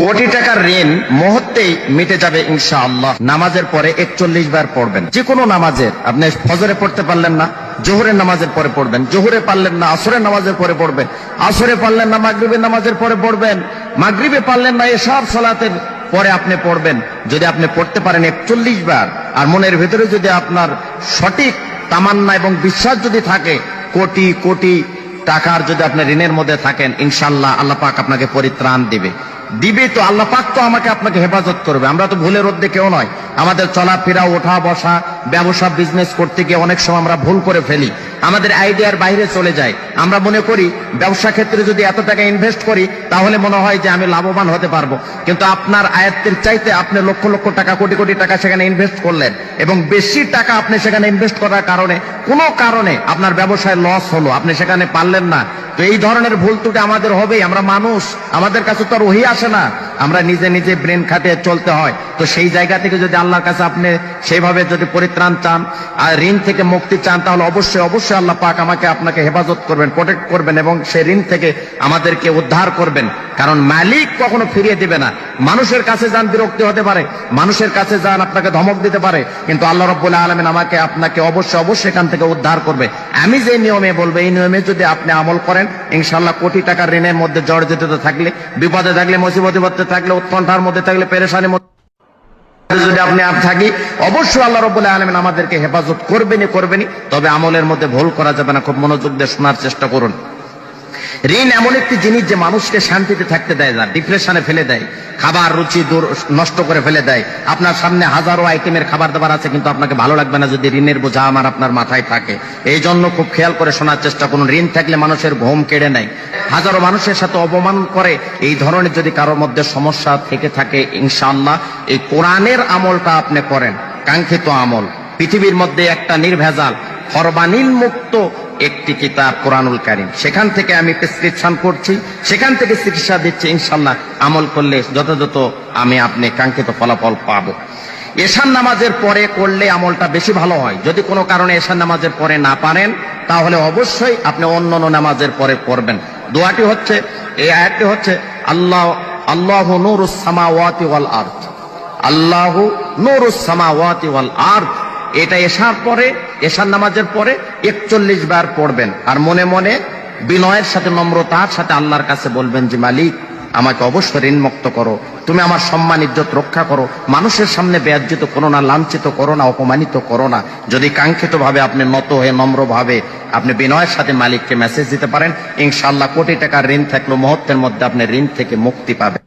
কোটি টাকার ঋণ মুহূর্তেই মিটে যাবে ইনশাআল্লাহ। নামাজের পরে 41 বার পড়বেন। যে কোনো নামাজের, আপনি ফজরে পড়তে পারলেন না, জোহরের নামাজের পরে পড়বেন। জোহরে পারলেন না, আসরের নামাজের পরে পড়বেন। আসরে পারলেন না, মাগরিবের নামাজের পরে পড়বেন। মাগরিবে পারলেন না, এশার সালাতের পরে আপনি পড়বেন। যদি আপনি পড়তে পারেন 41 বার, আর মনের ভিতরে যদি আপনার সঠিক তামান্না এবং বিশ্বাস যদি থাকে, কোটি কোটি টাকার যদি আপনি ঋণের মধ্যে থাকেন, ইনশাআল্লাহ আল্লাহ পাক আপনাকে পরিত্রাণ দিবে। তো আল্লাহ পাক তো আমাকে আপনাকে হেফাজত করবে। আমরা তো ভুলের মধ্যে কেউ নয়। আমাদের চলাফেরা, ওঠা বসা, ব্যবসা বিজনেস করতে গিয়ে অনেক সময় আমরা ভুল করে ফেলি, আমাদের আইডিয়ার বাইরে চলে যায়। আমরা মনে করি ব্যবসা ক্ষেত্রে যদি এত টাকা ইনভেস্ট করি তাহলে মনে হয় যে আমি লাভবান হতে পারবো, কিন্তু আপনার আয়ত্তের চাইতে আপনি লক্ষ লক্ষ টাকা, কোটি কোটি টাকা সেখানে ইনভেস্ট করলেন, এবং বেশি টাকা আপনি সেখানে ইনভেস্ট করার কারণে কোনো কারণে আপনার ব্যবসায় লস হলো, আপনি সেখানে পারলেন না। তো এই ধরনের ভুল ত্রুটি আমাদের হবেই। আমরা মানুষ, আমাদের কাছে তো আর ওহী আসে না, আমরা নিজে নিজে ব্রেন খাটিয়ে চলতে হয়। তো সেই জায়গা থেকে যদি আল্লাহর কাছে আপনি সেইভাবে যদি পরিত্রাণ চান আর ঋণ থেকে মুক্তি চান, তাহলে অবশ্যই অবশ্যই আল্লাহ পাক আমাকে আপনাকে হেফাজত করবেন, প্রোটেক্ট করবেন, এবং সেই ঋণ থেকে আমাদেরকে উদ্ধার করবেন। কারণ মালিক কখনো ফিরিয়ে দিবে না। মানুষের কাছে যান, বিরক্তি হতে পারে, মানুষের কাছে যান, আপনাকে ধমক দিতে পারে, কিন্তু আল্লাহ রাব্বুল আলামিন আমাকে আপনাকে অবশ্যই অবশ্যই এখান থেকে উদ্ধার করবে। আমি যে নিয়মে বলবো, এই নিয়মে যদি আপনি আমল করেন, ইনশাআল্লাহ কোটি টাকার ঋণের মধ্যে জর্জরিত থাকলে, বিপদে থাকলে, মুসিবতে থাকলে, উৎকণ্ঠার মধ্যে থাকলে, পেরেশানির মধ্যে যদি আপনি আর থাকি, অবশ্যই আল্লাহ রাব্বুল আলামিন আমাদেরকে হেফাজত করবেনই। তবে আমলের মধ্যে ভুল করা যাবে না। খুব মনোযোগ দিয়ে শোনার চেষ্টা করুন। ঋণ এমন একটি জিনিস যে মানুষকে শান্তিতে থাকতে দেয় না, ডিপ্রেশনে ফেলে দেয়, খাবার রুচি নষ্ট করে ফেলে দেয়। আপনার সামনে হাজারো আইটেমের খাবার দাবার আছে, কিন্তু আপনাকে ভালো লাগবে না যদি ঋণের বোঝা আমার আপনার মাথায় থাকে। এই জন্য খুব খেয়াল করে শোনার চেষ্টা করুন। ঋণ থাকলে মানুষের ঘুম কেড়ে নেয়, হাজারো মানুষের সাথে অপমান করে। এই ধরনের যদি কারোর মধ্যে সমস্যা থেকে থাকে, ইনশাআল্লাহ এই কোরআনের আমলটা আপনি করেন, কাঙ্ক্ষিত আমল। পৃথিবীর মধ্যে একটা নির্ভেজাল, ফরমানিল মুক্ত একটি কিতাব কোরআনুল কারীম, সেখান থেকে আমি প্রেসক্রিপশন করছি, সেখান থেকে চিকিৎসা দিচ্ছি। ইনশাআল্লাহ আমল করলে যথাযথ আমি আপনি কাঙ্ক্ষিত ফলাফল পাবো। এশার নামাজের পরে করলে আমলটা বেশি ভালো হয়। যদি কোনো কারণে এশার নামাজের পরে না পারেন, তাহলে অবশ্যই আপনি অন্য নামাজের পরে করবেন। দোয়াটি হচ্ছে, এই আয়াতটি হচ্ছে, আল্লাহু নূরুস সামাওয়াতি ওয়াল আরদ, আল্লাহু নূরুস সামাওয়াতি ওয়াল আরদ। এটা এশার পরে, এশার নামাজের পরে 41 বার পড়বেন, আর মনে মনে বিনয়ের সাথে, নম্রতার সাথে আল্লাহর কাছে বলবেন যে মালিক, আমাকে অবশ্যই ঋণ মুক্ত করো, তুমি আমার সম্মান ইজ্জত রক্ষা করো, মানুষের সামনে বেয়াজ্জিত করো না, লাঞ্ছিত করো না, অপমানিত করো না। যদি কাঙ্ক্ষিত ভাবে আপনি নত হয়ে নম্র ভাবে আপনি বিনয়ের সাথে মালিককে মেসেজ দিতে পারেন, ইনশাআল্লাহ কোটি টাকার ঋণ থাকলেও মুহূর্তের মধ্যে আপনি ঋণ থেকে মুক্তি পাবেন।